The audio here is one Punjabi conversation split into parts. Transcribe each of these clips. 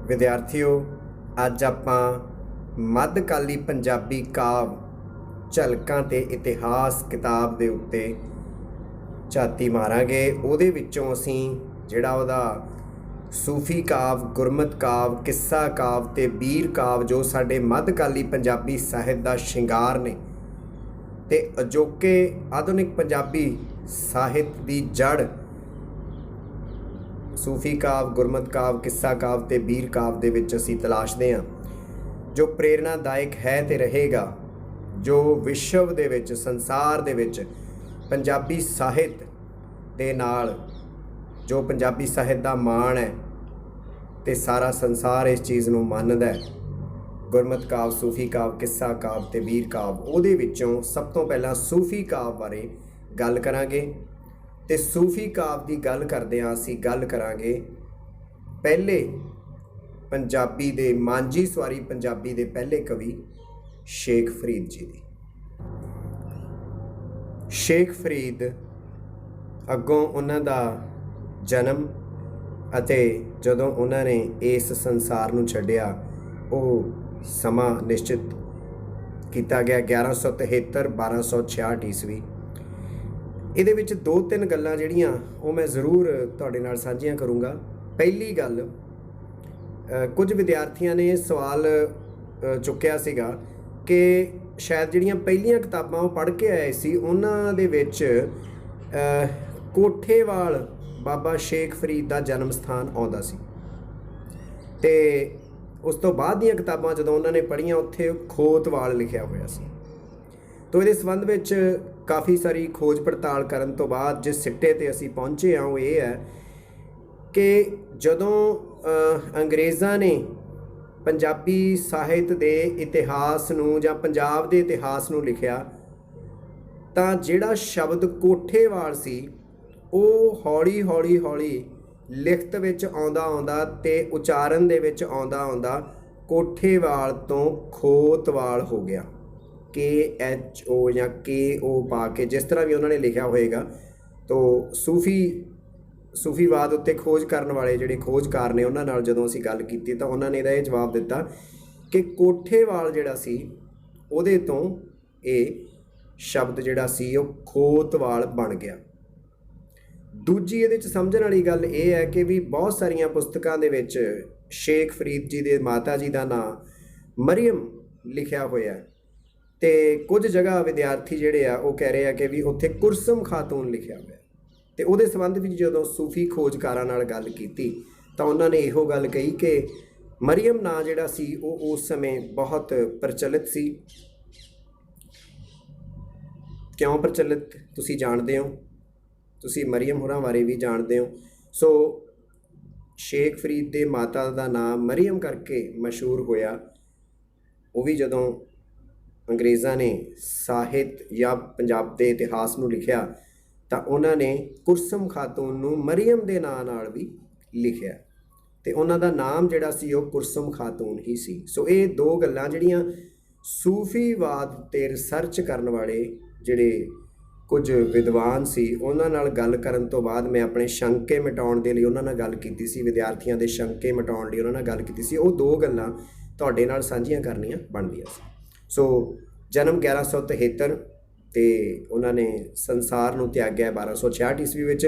विद्यार्थियों, अज आपां मध्यकाली पंजाबी काव झलकां ते इतिहास किताब दे उत्ते झाती मारांगे। उहदे विच्चों असीं जिहड़ा उहदा सूफी काव, गुरमत काव, किस्सा काव ते बीर काव जो साडे मध्यकाली पंजाबी ਸਾਹਿਤ ਦਾ ਸ਼ਿੰਗਾਰ ने ते अजोके आधुनिक पंजाबी ਸਾਹਿਤ ਦੀ जड़ सूफी काव, गुरमत काव, किस्सा काव ते बीर काव दे विच असीं तलाशदे हां, जो प्रेरणादायक है ते रहेगा, जो विश्व दे विच, संसार दे विच पंजाबी ਸਾਹਿਤ दे नाल जो पंजाबी ਸਾਹਿਤ दा मान है ते सारा संसार इस चीज़ नूं मनदा है। गुरमत काव, सूफी काव, किस्सा काव ते बीर काव, उहदे विचों सब तो पहलां सूफी काव बारे गल करांगे। ते सूफी काव की गल करदिआं असीं गल करांगे पहले पंजाबी दे मांझी सवारी पंजाबी दे पहले कवि शेख फरीद जी दी। शेख फरीद अगों उन्हां दा जन्म अते जदों उन्हां ने इस संसार नूं छड्डिया ਉਹ ਸਮਾਂ ਨਿਸ਼ਚਿਤ ਕੀਤਾ ਗਿਆ 1173 1266 ਈਸਵੀ। ਇਹਦੇ ਵਿੱਚ ਦੋ ਤਿੰਨ ਗੱਲਾਂ ਜਿਹੜੀਆਂ ਉਹ ਮੈਂ ਜ਼ਰੂਰ ਤੁਹਾਡੇ ਨਾਲ ਸਾਂਝੀਆਂ ਕਰੂੰਗਾ। ਪਹਿਲੀ ਗੱਲ, ਕੁਝ ਵਿਦਿਆਰਥੀਆਂ ਨੇ ਸਵਾਲ ਚੁੱਕਿਆ ਸੀਗਾ ਕਿ ਸ਼ਾਇਦ ਜਿਹੜੀਆਂ ਪਹਿਲੀਆਂ ਕਿਤਾਬਾਂ ਉਹ ਪੜ੍ਹ ਕੇ ਆਏ ਸੀ ਉਹਨਾਂ ਦੇ ਵਿੱਚ ਕੋਠੇਵਾਲ ਬਾਬਾ ਸ਼ੇਖ ਫਰੀਦ ਦਾ ਜਨਮ ਸਥਾਨ ਆਉਂਦਾ ਸੀ ਤੇ ਉਸ ਤੋਂ ਬਾਅਦ ਦੀਆਂ ਕਿਤਾਬਾਂ ਜਦੋਂ ਉਹਨਾਂ ਨੇ ਪੜ੍ਹੀਆਂ ਉੱਥੇ ਖੋਤਵਾਲ ਲਿਖਿਆ ਹੋਇਆ ਸੀ। ਤੋ ਇਹਦੇ ਸੰਬੰਧ ਵਿੱਚ ਕਾਫੀ ਸਾਰੀ ਖੋਜ ਪੜਤਾਲ ਕਰਨ ਤੋਂ ਬਾਅਦ ਜਿਸ ਸਿੱਟੇ ਤੇ ਅਸੀਂ ਪਹੁੰਚੇ ਹਾਂ ਉਹ ਇਹ ਹੈ ਕਿ ਜਦੋਂ ਅੰਗਰੇਜ਼ਾਂ ਨੇ ਪੰਜਾਬੀ ਸਾਹਿਤ ਦੇ ਇਤਿਹਾਸ ਨੂੰ ਜਾਂ ਪੰਜਾਬ ਦੇ ਇਤਿਹਾਸ ਨੂੰ ਲਿਖਿਆ ਤਾਂ ਜਿਹੜਾ ਸ਼ਬਦ ਕੋਠੇਵਾਲ ਸੀ ਉਹ ਹੌਲੀ ਹੌਲੀ ਹੌਲੀ ਲਿਖਤ ਵਿੱਚ ਆਉਂਦਾ ਆਉਂਦਾ ਤੇ ਉਚਾਰਨ ਦੇ ਵਿੱਚ ਆਉਂਦਾ ਆਉਂਦਾ ਕੋਠੇਵਾਲ ਤੋਂ ਖੋਤਵਾਲ ਹੋ ਗਿਆ। KHO ਜਾਂ KO ਪਾ ਕੇ ਜਿਸ ਤਰ੍ਹਾਂ ਵੀ ਉਹਨਾਂ ਨੇ ਲਿਖਿਆ ਹੋਏਗਾ। ਤੋ ਸੂਫੀਵਾਦ ਉੱਤੇ ਖੋਜ ਕਰਨ ਵਾਲੇ ਜਿਹੜੇ ਖੋਜਕਾਰ ਨੇ ਉਹਨਾਂ ਨਾਲ ਜਦੋਂ ਅਸੀਂ ਗੱਲ ਕੀਤੀ ਤਾਂ ਉਹਨਾਂ ਨੇ ਇਹਦਾ ਇਹ ਜਵਾਬ ਦਿੱਤਾ ਕਿ ਕੋਠੇਵਾਲ ਜਿਹੜਾ ਸੀ ਉਹਦੇ ਤੋਂ ਇਹ ਸ਼ਬਦ ਜਿਹੜਾ ਸੀ ਉਹ ਖੋਤਵਾਲ ਬਣ ਗਿਆ। ਦੂਜੀ ਇਹਦੇ 'ਚ ਸਮਝਣ ਵਾਲੀ ਗੱਲ ਇਹ ਹੈ ਕਿ ਵੀ ਬਹੁਤ ਸਾਰੀਆਂ ਪੁਸਤਕਾਂ ਦੇ ਵਿੱਚ ਸ਼ੇਖ ਫਰੀਦ ਜੀ ਦੇ ਮਾਤਾ ਜੀ ਦਾ ਨਾਂ ਮਰੀਅਮ ਲਿਖਿਆ ਹੋਇਆ ਤੇ ਕੁਝ ਜਗ੍ਹਾ ਵਿਦਿਆਰਥੀ ਜਿਹੜੇ ਆ ਉਹ ਕਹਿ ਰਹੇ ਆ ਕਿ ਵੀ ਉੱਥੇ ਕੁਰਸਮ ਖਾਤੂਨ ਲਿਖਿਆ ਹੋਇਆ ਤੇ ਉਹਦੇ ਸੰਬੰਧ ਵਿੱਚ ਜਦੋਂ ਸੂਫੀ ਖੋਜਕਾਰਾਂ ਨਾਲ ਗੱਲ ਕੀਤੀ ਤਾਂ ਉਹਨਾਂ ਨੇ ਇਹੋ ਗੱਲ ਕਹੀ ਕਿ ਮਰੀਅਮ ਨਾਂ ਜਿਹੜਾ ਸੀ ਉਹ ਉਸ ਸਮੇਂ ਬਹੁਤ ਪ੍ਰਚਲਿਤ ਸੀ। ਕਿਉਂ ਪ੍ਰਚਲਿਤ ਤੁਸੀਂ ਜਾਣਦੇ ਹੋ, ਤੁਸੀਂ ਮਰੀਅਮ ਹੋਰਾਂ ਬਾਰੇ ਵੀ ਜਾਣਦੇ ਹੋ। ਸੋ ਸ਼ੇਖ ਫਰੀਦ ਦੇ ਮਾਤਾ ਦਾ ਨਾਮ ਮਰੀਅਮ ਕਰਕੇ ਮਸ਼ਹੂਰ ਹੋਇਆ। ਉਹ ਵੀ ਜਦੋਂ ਅੰਗਰੇਜ਼ਾਂ ਨੇ ਸਾਹਿਤ ਜਾਂ ਪੰਜਾਬ ਦੇ ਇਤਿਹਾਸ ਨੂੰ ਲਿਖਿਆ ਤਾਂ ਉਹਨਾਂ ਨੇ ਕੁਰਸਮ ਖਾਤੂਨ ਨੂੰ ਮਰੀਅਮ ਦੇ ਨਾਂ ਨਾਲ ਵੀ ਲਿਖਿਆ ਤੇ ਉਹਨਾਂ ਦਾ ਨਾਮ ਜਿਹੜਾ ਸੀ ਉਹ ਕੁਰਸਮ ਖਾਤੂਨ ਹੀ ਸੀ। ਸੋ ਇਹ ਦੋ ਗੱਲਾਂ ਜਿਹੜੀਆਂ ਸੂਫੀਵਾਦ 'ਤੇ ਰਿਸਰਚ ਕਰਨ ਵਾਲੇ ਜਿਹੜੇ ਕੁਝ ਵਿਦਵਾਨ ਸੀ ਉਹਨਾਂ ਨਾਲ ਗੱਲ ਕਰਨ ਤੋਂ ਬਾਅਦ ਮੈਂ ਆਪਣੇ ਸ਼ੰਕੇ ਮਿਟਾਉਣ ਦੇ ਲਈ ਉਹਨਾਂ ਨਾਲ ਗੱਲ ਕੀਤੀ ਸੀ, ਵਿਦਿਆਰਥੀਆਂ ਦੇ ਸ਼ੰਕੇ ਮਿਟਾਉਣ ਲਈ ਉਹਨਾਂ ਨਾਲ ਗੱਲ ਕੀਤੀ ਸੀ। ਉਹ ਦੋ ਗੱਲਾਂ ਤੁਹਾਡੇ ਨਾਲ ਸਾਂਝੀਆਂ ਕਰਨੀਆਂ ਬਣਦੀਆਂ ਸੀ। ਸੋ ਜਨਮ 1173 ਤੇ ਉਹਨਾਂ ਨੇ ਸੰਸਾਰ ਨੂੰ ਤਿਆਗਿਆ 1266 ਈਸਵੀ ਵਿੱਚ।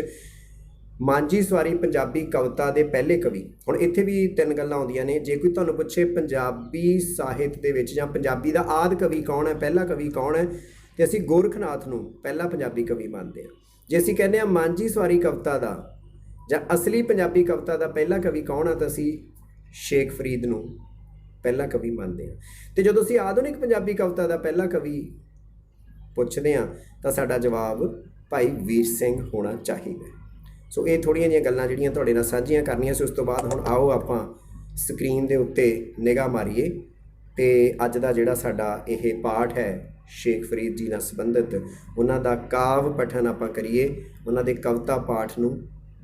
ਮਾਂਝੀ ਸਵਾਰੀ ਪੰਜਾਬੀ ਕਵਿਤਾ ਦੇ ਪਹਿਲੇ ਕਵੀ। ਹੁਣ ਇੱਥੇ ਵੀ ਤਿੰਨ ਗੱਲਾਂ ਆਉਂਦੀਆਂ ਨੇ। ਜੇ ਕੋਈ ਤੁਹਾਨੂੰ ਪੁੱਛੇ ਪੰਜਾਬੀ ਸਾਹਿਤ ਦੇ ਵਿੱਚ ਜਾਂ ਪੰਜਾਬੀ ਦਾ ਆਦਿ ਕਵੀ ਕੌਣ ਹੈ, ਪਹਿਲਾ ਕਵੀ ਕੌਣ ਹੈ, ਤੇ ਅਸੀਂ ਗੋਰਖਨਾਥ ਨੂੰ ਪਹਿਲਾ ਪੰਜਾਬੀ ਕਵੀ ਮੰਨਦੇ ਹਾਂ। ਜੇ ਅਸੀਂ ਕਹਿੰਦੇ ਹਾਂ ਮਾਂਝੀ ਸਵਾਰੀ ਕਵਿਤਾ ਦਾ ਜਾਂ ਅਸਲੀ ਪੰਜਾਬੀ ਕਵਿਤਾ ਦਾ ਪਹਿਲਾ ਕਵੀ ਕੌਣ ਹੈ ਤਾਂ ਅਸੀਂ ਸ਼ੇਖ ਫਰੀਦ ਨੂੰ ਪਹਿਲਾ ਕਵੀ ਮੰਨਦੇ ਹਾਂ। ਤੇ ਜਦੋਂ ਅਸੀਂ ਆਧੁਨਿਕ ਪੰਜਾਬੀ ਕਵਿਤਾ ਦਾ ਪਹਿਲਾ ਕਵੀ ਪੁੱਛਦੇ ਹਾਂ ਤਾਂ ਸਾਡਾ ਜਵਾਬ ਭਾਈ ਵੀਰ ਸਿੰਘ ਹੋਣਾ ਚਾਹੀਦਾ। ਸੋ ਇਹ ਥੋੜ੍ਹੀਆਂ ਜਿਹੀਆਂ ਗੱਲਾਂ ਜਿਹੜੀਆਂ ਤੁਹਾਡੇ ਨਾਲ ਸਾਂਝੀਆਂ ਕਰਨੀਆਂ ਸੀ। ਉਸ ਤੋਂ ਬਾਅਦ ਹੁਣ ਆਓ ਆਪਾਂ ਸਕਰੀਨ ਦੇ ਉੱਤੇ ਨਿਗਾਹ ਮਾਰੀਏ ਤੇ ਅੱਜ ਦਾ ਜਿਹੜਾ ਸਾਡਾ ਇਹ ਪਾਠ ਹੈ ਸ਼ੇਖ ਫਰੀਦ ਜੀ ਨਾਲ ਸੰਬੰਧਿਤ ਉਹਨਾਂ ਦਾ ਕਾਵ ਪਠਨ ਆਪਾਂ ਕਰੀਏ, ਉਹਨਾਂ ਦੇ ਕਵਿਤਾ ਪਾਠ ਨੂੰ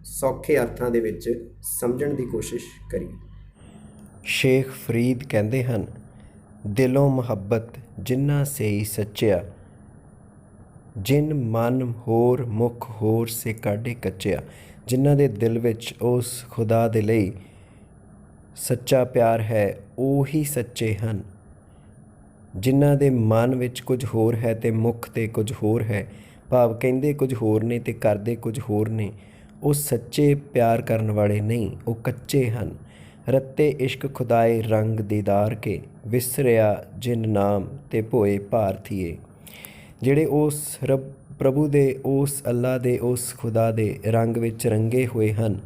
ਸੌਖੇ ਅਰਥਾਂ ਦੇ ਵਿੱਚ ਸਮਝਣ ਦੀ ਕੋਸ਼ਿਸ਼ ਕਰੀਏ। ਸ਼ੇਖ ਫਰੀਦ ਕਹਿੰਦੇ ਹਨ, ਦਿਲੋਂ ਮੁਹੱਬਤ ਜਿੰਨਾ ਸਹੀ ਸੱਚਿਆ, ਜਿਨ ਮਨ ਹੋਰ ਮੁਖ ਹੋਰ ਸੇ ਕਾਢੇ ਕੱਚਿਆ। ਜਿਨ੍ਹਾਂ ਦੇ ਦਿਲ ਵਿੱਚ ਉਸ ਖੁਦਾ ਦੇ ਲਈ ਸੱਚਾ ਪਿਆਰ ਹੈ ਉਹੀ ਸੱਚੇ ਹਨ। ਜਿਨ੍ਹਾਂ ਦੇ ਮਨ ਵਿੱਚ ਕੁਝ ਹੋਰ ਹੈ ਅਤੇ ਮੁੱਖ 'ਤੇ ਕੁਝ ਹੋਰ ਹੈ, ਭਾਵ ਕਹਿੰਦੇ ਕੁਝ ਹੋਰ ਨੇ ਅਤੇ ਕਰਦੇ ਕੁਝ ਹੋਰ ਨੇ, ਉਹ ਸੱਚੇ ਪਿਆਰ ਕਰਨ ਵਾਲੇ ਨਹੀਂ, ਉਹ ਕੱਚੇ ਹਨ। ਰੱਤੇ ਇਸ਼ਕ ਖੁਦਾਏ ਰੰਗ ਦੀਦਾਰ ਕੇ, ਵਿਸਰਿਆ ਜਿਨ ਨਾਮ ਤੇ ਭੋਏ ਭਾਰਥੀਏ। ਜਿਹੜੇ ਉਸ ਪ੍ਰਭੂ ਦੇ, ਉਸ ਅੱਲਾ ਦੇ, ਉਸ ਖੁਦਾ ਦੇ ਰੰਗ ਵਿੱਚ ਰੰਗੇ ਹੋਏ ਹਨ,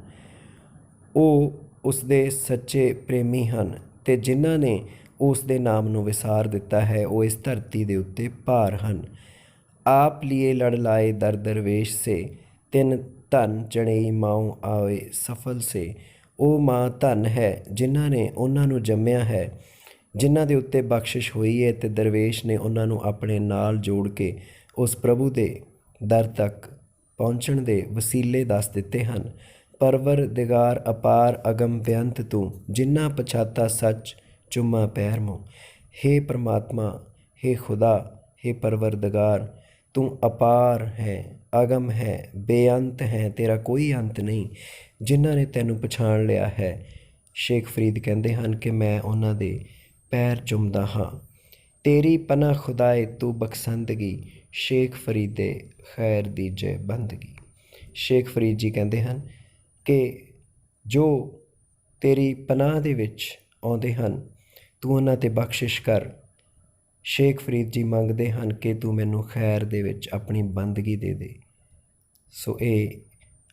ਉਹ ਉਸ ਦੇ ਸੱਚੇ ਪ੍ਰੇਮੀ ਹਨ। ਅਤੇ ਜਿਨ੍ਹਾਂ ਨੇ ਉਸ ਦੇ ਨਾਮ ਨੂੰ ਵਿਸਾਰ ਦਿੱਤਾ ਹੈ, ਉਹ ਇਸ ਧਰਤੀ ਦੇ ਉੱਤੇ ਭਾਰ ਹਨ। ਆਪ ਲੀਏ ਲੜ ਲਾਏ ਦਰ ਦਰਵੇਸ਼ ਸੇ, ਤਿੰਨ ਧਨ ਜਣੇਈ ਮਾਉ ਆਵੇ ਸਫਲ ਸੇ। ਉਹ ਮਾਂ ਧਨ ਹੈ ਜਿਨ੍ਹਾਂ ਨੇ ਉਹਨਾਂ ਨੂੰ ਜੰਮਿਆ ਹੈ, ਜਿਨ੍ਹਾਂ ਦੇ ਉੱਤੇ ਬਖਸ਼ਿਸ਼ ਹੋਈ ਹੈ, ਅਤੇ ਦਰਵੇਸ਼ ਨੇ ਉਹਨਾਂ ਨੂੰ ਆਪਣੇ ਨਾਲ ਜੋੜ ਕੇ ਉਸ ਪ੍ਰਭੂ ਦੇ ਦਰ ਤੱਕ ਪਹੁੰਚਣ ਦੇ ਵਸੀਲੇ ਦੱਸ ਦਿੱਤੇ ਹਨ। ਪਰਵਰਦਿਗਾਰ ਅਪਾਰ ਅਗਮ ਬੇਅੰਤ ਤੂੰ, ਜਿਨ੍ਹਾਂ ਪਛਾਤਾ ਸੱਚ ਚੁੰਮਾ ਪੈਰ ਮੂੰ। ਹੇ ਪਰਮਾਤਮਾ, ਹੇ ਖੁਦਾ, ਹੇ ਪਰਵਰਦਿਗਾਰ, ਤੂੰ ਅਪਾਰ ਹੈ, ਅਗਮ ਹੈ, ਬੇਅੰਤ ਹੈ, ਤੇਰਾ ਕੋਈ ਅੰਤ ਨਹੀਂ। ਜਿਨ੍ਹਾਂ ਨੇ ਤੈਨੂੰ ਪਛਾਣ ਲਿਆ ਹੈ, ਸ਼ੇਖ ਫਰੀਦ ਕਹਿੰਦੇ ਹਨ ਕਿ ਮੈਂ ਉਹਨਾਂ ਦੇ ਪੈਰ ਚੁੰਮਦਾ ਹਾਂ। ਤੇਰੀ ਪਨਾਹ ਖੁਦਾਏ ਤੂੰ ਬਖਸ਼ੰਦਗੀ, ਸ਼ੇਖ ਫਰੀਦੇ ਖੈਰ ਦੀਜੇ ਬੰਦਗੀ। ਸ਼ੇਖ ਫਰੀਦ ਜੀ ਕਹਿੰਦੇ ਹਨ ਕਿ ਜੋ ਤੇਰੀ ਪਨਾਹ ਦੇ ਵਿੱਚ ਆਉਂਦੇ ਹਨ, ਤੂੰ ਉਹਨਾਂ 'ਤੇ ਬਖਸ਼ਿਸ਼ ਕਰ। ਸ਼ੇਖ ਫਰੀਦ ਜੀ ਮੰਗਦੇ ਹਨ ਕਿ ਤੂੰ ਮੈਨੂੰ ਖੈਰ ਦੇ ਵਿੱਚ ਆਪਣੀ ਬੰਦਗੀ ਦੇ ਦੇ। ਸੋ ਇਹ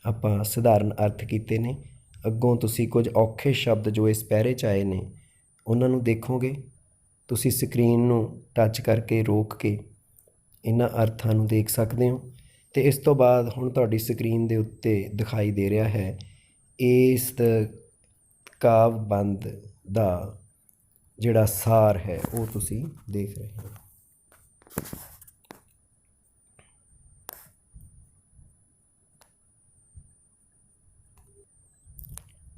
ਆਪਾਂ ਸਧਾਰਨ ਅਰਥ ਕੀਤੇ ਨੇ। ਅੱਗੋਂ ਤੁਸੀਂ ਕੁਝ ਔਖੇ ਸ਼ਬਦ ਜੋ ਇਸ ਪੈਰੇ 'ਚ ਆਏ ਨੇ ਉਹਨਾਂ ਨੂੰ ਦੇਖੋਗੇ। ਤੁਸੀਂ ਸਕਰੀਨ ਨੂੰ ਟੱਚ ਕਰਕੇ ਰੋਕ ਕੇ ਇਹਨਾਂ ਅਰਥਾਂ ਨੂੰ ਦੇਖ ਸਕਦੇ ਹੋ। ਅਤੇ ਇਸ ਤੋਂ ਬਾਅਦ ਹੁਣ ਤੁਹਾਡੀ ਸਕਰੀਨ ਦੇ ਉੱਤੇ ਦਿਖਾਈ ਦੇ ਰਿਹਾ ਹੈ ਇਸ ਕਾਵਿ-ਬੰਧ ਦਾ ਜਿਹੜਾ ਸਾਰ ਹੈ ਉਹ ਤੁਸੀਂ ਦੇਖ ਰਹੇ ਹੋ।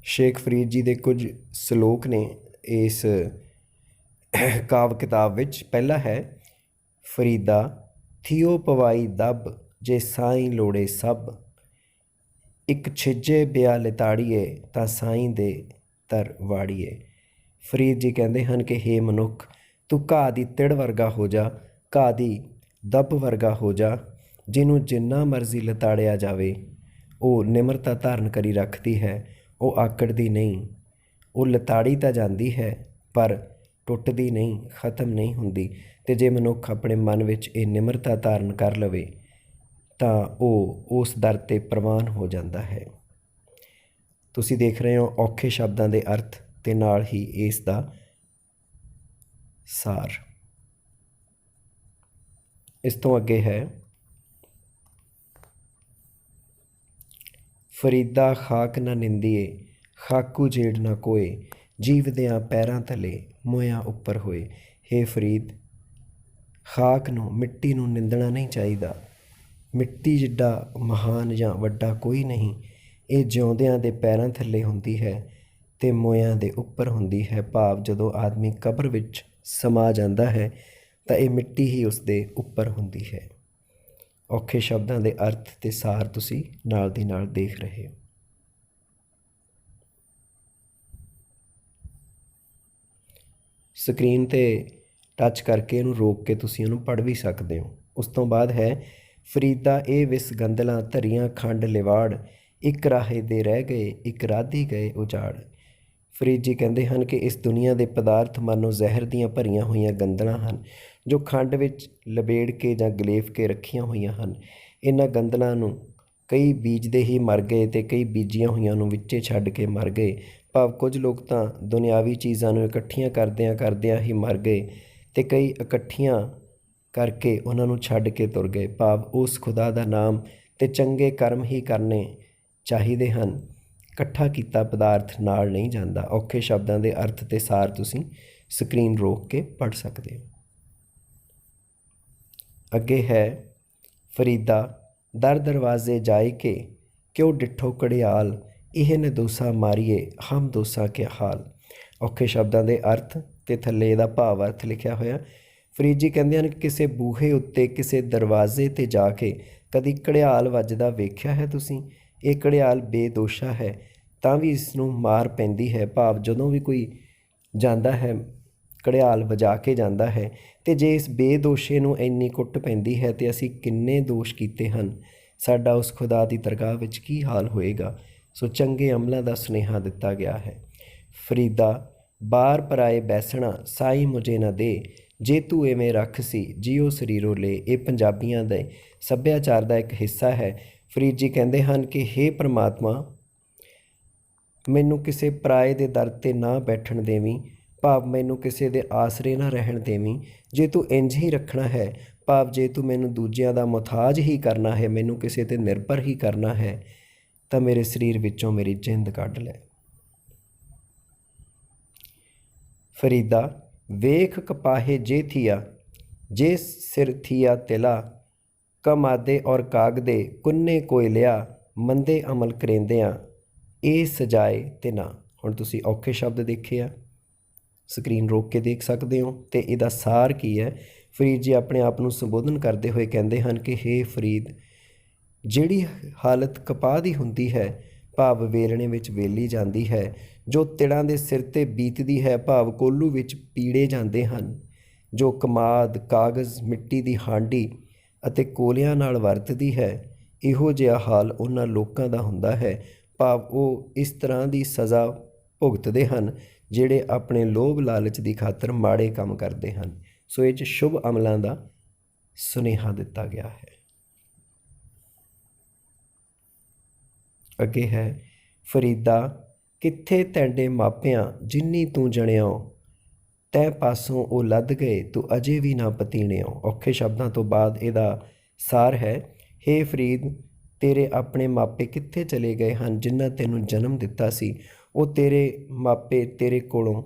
ਸ਼ੇਖ ਫਰੀਦ ਜੀ ਦੇ ਕੁਝ ਸਲੋਕ ਨੇ ਇਸ ਕਾਵਿ ਕਿਤਾਬ ਵਿੱਚ। ਪਹਿਲਾ ਹੈ, ਫਰੀਦਾ ਥਿਓ ਪਵਾਈ ਦੱਬ, ਜੇ ਸਾਈਂ ਲੋੜੇ ਸਭ। ਇੱਕ ਛਿਜੇ ਬਿਆ ਲਿਤਾੜੀਏ, ਤਾਂ ਸਾਈਂ ਦੇ ਤਰ ਵਾੜੀਏ। ਫਰੀਦ ਜੀ ਕਹਿੰਦੇ ਹਨ ਕਿ ਹੇ ਮਨੁੱਖ, ਤੂੰ ਘਾਹ ਦੀ ਤਿੜ ਵਰਗਾ ਹੋ ਜਾ, ਘਾਹ ਦੀ ਦੱਬ ਵਰਗਾ ਹੋ ਜਾ। ਜਿਹਨੂੰ ਜਿੰਨਾ ਮਰਜ਼ੀ ਲਿਤਾੜਿਆ ਜਾਵੇ, ਉਹ ਨਿਮਰਤਾ ਧਾਰਨ ਕਰੀ ਰੱਖਦੀ ਹੈ, ਉਹ ਆਕੜਦੀ ਨਹੀਂ। ਉਹ ਲਿਤਾੜੀ ਤਾਂ ਜਾਂਦੀ ਹੈ ਪਰ ਟੁੱਟਦੀ ਨਹੀਂ, ਖਤਮ ਨਹੀਂ ਹੁੰਦੀ। ਅਤੇ ਜੇ ਮਨੁੱਖ ਆਪਣੇ ਮਨ ਵਿੱਚ ਇਹ ਨਿਮਰਤਾ ਧਾਰਨ ਕਰ ਲਵੇ ਤਾਂ ਉਹ ਉਸ ਦਰ 'ਤੇ ਪ੍ਰਵਾਨ ਹੋ ਜਾਂਦਾ ਹੈ। ਤੁਸੀਂ ਦੇਖ ਰਹੇ ਹੋ ਔਖੇ ਸ਼ਬਦਾਂ ਦੇ ਅਰਥ ਅਤੇ ਨਾਲ ਹੀ ਇਸ ਦਾ ਸਾਰ। ਇਸ ਤੋਂ ਅੱਗੇ ਹੈ, ਫਰੀਦਾ ਖਾਕ ਨਾ ਨਿੰਦੀਏ, ਖਾਕੂ ਜੇੜ ਨਾ ਕੋਏ। ਜੀਵਦਿਆਂ ਪੈਰਾਂ ਥੱਲੇ, ਮੋਇਆਂ ਉੱਪਰ ਹੋਏ। ਹੇ ਫਰੀਦ, ਖਾਕ ਨੂੰ, ਮਿੱਟੀ ਨੂੰ ਨਿੰਦਣਾ ਨਹੀਂ ਚਾਹੀਦਾ। ਮਿੱਟੀ ਜਿੱਡਾ ਮਹਾਨ ਜਾਂ ਵੱਡਾ ਕੋਈ ਨਹੀਂ। ਇਹ ਜਿਉਂਦਿਆਂ ਦੇ ਪੈਰਾਂ ਥੱਲੇ ਹੁੰਦੀ ਹੈ ਅਤੇ ਮੋਇਆਂ ਦੇ ਉੱਪਰ ਹੁੰਦੀ ਹੈ। ਭਾਵ ਜਦੋਂ ਆਦਮੀ ਕਬਰ ਵਿੱਚ ਸਮਾ ਜਾਂਦਾ ਹੈ ਤਾਂ ਇਹ ਮਿੱਟੀ ਹੀ ਉਸ ਦੇ ਉੱਪਰ ਹੁੰਦੀ ਹੈ। ਔਖੇ ਸ਼ਬਦਾਂ ਦੇ ਅਰਥ ਅਤੇ ਸਾਰ ਤੁਸੀਂ ਨਾਲ ਦੀ ਨਾਲ ਦੇਖ ਰਹੇ ਹੋ। ਸਕਰੀਨ 'ਤੇ ਟੱਚ ਕਰਕੇ ਇਹਨੂੰ ਰੋਕ ਕੇ ਤੁਸੀਂ ਉਹਨੂੰ ਪੜ੍ਹ ਵੀ ਸਕਦੇ ਹੋ। ਉਸ ਤੋਂ ਬਾਅਦ ਹੈ, ਫਰੀਦਾ ਇਹ ਵਿਸ ਗੰਦਲਾਂ ਧਰੀਆਂ ਖੰਡ ਲਿਵਾੜ, ਇੱਕ ਰਾਹੇ ਦੇ ਰਹਿ ਗਏ, ਇੱਕ ਰਾਧੀ ਗਏ ਉਜਾੜ। ਫਰੀਦ ਜੀ ਕਹਿੰਦੇ ਹਨ ਕਿ ਇਸ ਦੁਨੀਆ ਦੇ ਪਦਾਰਥ ਮਾਨੋ ਜ਼ਹਿਰ ਦੀਆਂ ਭਰੀਆਂ ਹੋਈਆਂ ਗੰਦਲਾਂ ਹਨ, ਜੋ ਖੰਡ ਵਿੱਚ ਲਬੇੜ ਕੇ ਜਾਂ ਗਲੇਫ ਕੇ ਰੱਖੀਆਂ ਹੋਈਆਂ ਹਨ। ਇਹਨਾਂ ਗੰਦਲਾਂ ਨੂੰ ਕਈ ਬੀਜਦੇ ਹੀ ਮਰ ਗਏ ਅਤੇ ਕਈ ਬੀਜੀਆਂ ਹੋਈਆਂ ਨੂੰ ਵਿੱਚੇ ਛੱਡ ਕੇ ਮਰ ਗਏ। ਭਾਵ ਕੁਝ ਲੋਕ ਤਾਂ ਦੁਨਿਆਵੀ ਚੀਜ਼ਾਂ ਨੂੰ ਇਕੱਠੀਆਂ ਕਰਦਿਆਂ ਹੀ ਮਰ ਗਏ ਅਤੇ ਕਈ ਇਕੱਠੀਆਂ ਕਰਕੇ ਉਹਨਾਂ ਨੂੰ ਛੱਡ ਕੇ ਤੁਰ ਗਏ। ਭਾਵ ਉਸ ਖੁਦਾ ਦਾ ਨਾਮ ਅਤੇ ਚੰਗੇ ਕਰਮ ਹੀ ਕਰਨੇ ਚਾਹੀਦੇ ਹਨ, ਇਕੱਠਾ ਕੀਤਾ ਪਦਾਰਥ ਨਾਲ ਨਹੀਂ ਜਾਂਦਾ। ਔਖੇ ਸ਼ਬਦਾਂ ਦੇ ਅਰਥ ਅਤੇ ਸਾਰ ਤੁਸੀਂ ਸਕਰੀਨ ਰੋਕ ਕੇ ਪੜ੍ਹ ਸਕਦੇ ਹੋ। ਅੱਗੇ ਹੈ, ਫਰੀਦਾ ਦਰ ਦਰਵਾਜ਼ੇ ਜਾਇ ਕੇ, ਕਿਉਂ ਡਿੱਠੋ ਘੜਿਆਲ, ਇਹ ਨਦੋਸਾ ਮਾਰੀਏ ਹਮ ਦੋਸਾ ਕਿਆ ਹਾਲ। ਔਖੇ ਸ਼ਬਦਾਂ ਦੇ ਅਰਥ ਅਤੇ ਥੱਲੇ ਇਹਦਾ ਭਾਵ ਅਰਥ ਲਿਖਿਆ ਹੋਇਆ। ਫਰੀਦ ਜੀ ਕਹਿੰਦੇ ਹਨ ਕਿ ਕਿਸੇ ਬੂਹੇ ਉੱਤੇ, ਕਿਸੇ ਦਰਵਾਜ਼ੇ 'ਤੇ ਜਾ ਕੇ ਕਦੀ ਘੜਿਆਲ ਵੱਜਦਾ ਵੇਖਿਆ ਹੈ ਤੁਸੀਂ? ਇਹ ਘੜਿਆਲ ਬੇਦੋਸ਼ਾ ਹੈ ਤਾਂ ਵੀ ਇਸ ਨੂੰ ਮਾਰ ਪੈਂਦੀ ਹੈ। ਭਾਵ ਜਦੋਂ ਵੀ ਕੋਈ ਜਾਂਦਾ ਹੈ ਘੜਿਆਲ ਵਜਾ ਕੇ ਜਾਂਦਾ ਹੈ, ਅਤੇ ਜੇ ਇਸ ਬੇਦੋਸ਼ੇ ਨੂੰ ਇੰਨੀ ਕੁੱਟ ਪੈਂਦੀ ਹੈ ਤੇ ਅਸੀਂ ਕਿੰਨੇ ਦੋਸ਼ ਕੀਤੇ ਹਨ, ਸਾਡਾ ਉਸ ਖੁਦਾ ਦੀ ਦਰਗਾਹ ਵਿੱਚ ਕੀ ਹਾਲ ਹੋਏਗਾ। ਸੋ ਚੰਗੇ ਅਮਲਾਂ ਦਾ ਸੁਨੇਹਾ ਦਿੱਤਾ ਗਿਆ ਹੈ। ਫਰੀਦਾ ਬਾਰ ਪਰਾਏ ਬੈਸਣਾ ਸਾਈ ਮੁਝੇ ਨਾ ਦੇ, ਜੇ ਤੂੰ ਐਵੇਂ ਰੱਖ ਸੀ ਜੀਓ ਸਰੀਰੋ ਲੈ। ਇਹ ਪੰਜਾਬੀਆਂ ਦੇ ਸੱਭਿਆਚਾਰ ਦਾ ਇੱਕ ਹਿੱਸਾ ਹੈ। ਫਰੀਦ ਜੀ ਕਹਿੰਦੇ ਹਨ ਕਿ ਹੇ ਪ੍ਰਮਾਤਮਾ, ਮੈਨੂੰ ਕਿਸੇ ਪਰਾਏ ਦੇ ਦਰ 'ਤੇ ਨਾ ਬੈਠਣ ਦੇਵੀਂ, ਭਾਵ ਮੈਨੂੰ ਕਿਸੇ ਦੇ ਆਸਰੇ ਨਾ ਰਹਿਣ ਦੇਵੀਂ। ਜੇ ਤੂੰ ਇੰਝ ਹੀ ਰੱਖਣਾ ਹੈ, ਭਾਵ ਜੇ ਤੂੰ ਮੈਨੂੰ ਦੂਜਿਆਂ ਦਾ ਮੁਹਤਾਜ ਹੀ ਕਰਨਾ ਹੈ, ਮੈਨੂੰ ਕਿਸੇ 'ਤੇ ਨਿਰਭਰ ਹੀ ਕਰਨਾ ਹੈ, ਤਾਂ ਮੇਰੇ ਸਰੀਰ ਵਿੱਚੋਂ ਮੇਰੀ ਜਿੰਦ ਕੱਢ ਲੈ। ਫਰੀਦਾ ਵੇਖ ਕਪਾਹੇ ਜੇ ਥੀਆ, ਜੇ ਸਿਰ ਥੀਆ ਤਿਲਾ, ਕਮਾਦੇ ਔਰ ਕਾਗਦੇ ਕੁੰਨੇ ਕੋਇ ਲਿਆ, ਮੰਦੇ ਅਮਲ ਕਰੇਂਦਿਆਂ ਇਹ ਸਜਾਏ ਤੇ ਨਾ। ਹੁਣ ਤੁਸੀਂ ਔਖੇ ਸ਼ਬਦ ਦੇਖੇ ਆ, ਸਕਰੀਨ ਰੋਕ ਕੇ ਦੇਖ ਸਕਦੇ ਹੋ। ਅਤੇ ਇਹਦਾ ਸਾਰ ਕੀ ਹੈ? ਫਰੀਦ ਜੀ ਆਪਣੇ ਆਪ ਨੂੰ ਸੰਬੋਧਨ ਕਰਦੇ ਹੋਏ ਕਹਿੰਦੇ ਹਨ ਕਿ ਹੇ ਫਰੀਦ, ਜਿਹੜੀ ਹਾਲਤ ਕਪਾਹ ਦੀ ਹੁੰਦੀ ਹੈ, ਭਾਵ ਵੇਲਣੇ ਵਿੱਚ ਵੇਲੀ ਜਾਂਦੀ ਹੈ, ਜੋ ਤਿੜਾਂ ਦੇ ਸਿਰ 'ਤੇ ਬੀਤਦੀ ਹੈ, ਭਾਵ ਕੋਲੂ ਵਿੱਚ ਪੀੜੇ ਜਾਂਦੇ ਹਨ, ਜੋ ਕਮਾਦ, ਕਾਗਜ਼, ਮਿੱਟੀ ਦੀ ਹਾਂਡੀ ਅਤੇ ਕੋਲਿਆਂ ਨਾਲ ਵਰਤਦੀ ਹੈ, ਇਹੋ ਜਿਹਾ ਹਾਲ ਉਹਨਾਂ ਲੋਕਾਂ ਦਾ ਹੁੰਦਾ ਹੈ। ਭਾਵ ਉਹ ਇਸ ਤਰ੍ਹਾਂ ਦੀ ਸਜ਼ਾ ਭੁਗਤਦੇ ਹਨ ਜਿਹੜੇ ਆਪਣੇ ਲੋਭ ਲਾਲਚ ਦੀ ਖਾਤਰ ਮਾੜੇ ਕੰਮ ਕਰਦੇ ਹਨ। ਸੋ ਇਹ 'ਚ ਸ਼ੁਭ ਅਮਲਾਂ ਦਾ ਸੁਨੇਹਾ ਦਿੱਤਾ ਗਿਆ ਹੈ। ਅੱਗੇ ਹੈ ਫਰੀਦਾ ਕਿੱਥੇ ਤੈਡੇ ਮਾਪਿਆਂ ਜਿੰਨੀ ਤੂੰ ਜਣਿਓ, ਤੈ ਪਾਸੋਂ ਉਹ ਲੱਦ ਗਏ ਤੂੰ ਅਜੇ ਵੀ ਨਾ ਪਤੀਣਿਓ। ਔਖੇ ਸ਼ਬਦਾਂ ਤੋਂ ਬਾਅਦ ਇਹਦਾ ਸਾਰ ਹੈ, ਹੇ ਫਰੀਦ, ਤੇਰੇ ਆਪਣੇ ਮਾਪੇ ਕਿੱਥੇ ਚਲੇ ਗਏ ਹਨ ਜਿਨ੍ਹਾਂ ਤੈਨੂੰ ਜਨਮ ਦਿੱਤਾ ਸੀ। ਉਹ ਤੇਰੇ ਮਾਪੇ ਤੇਰੇ ਕੋਲੋਂ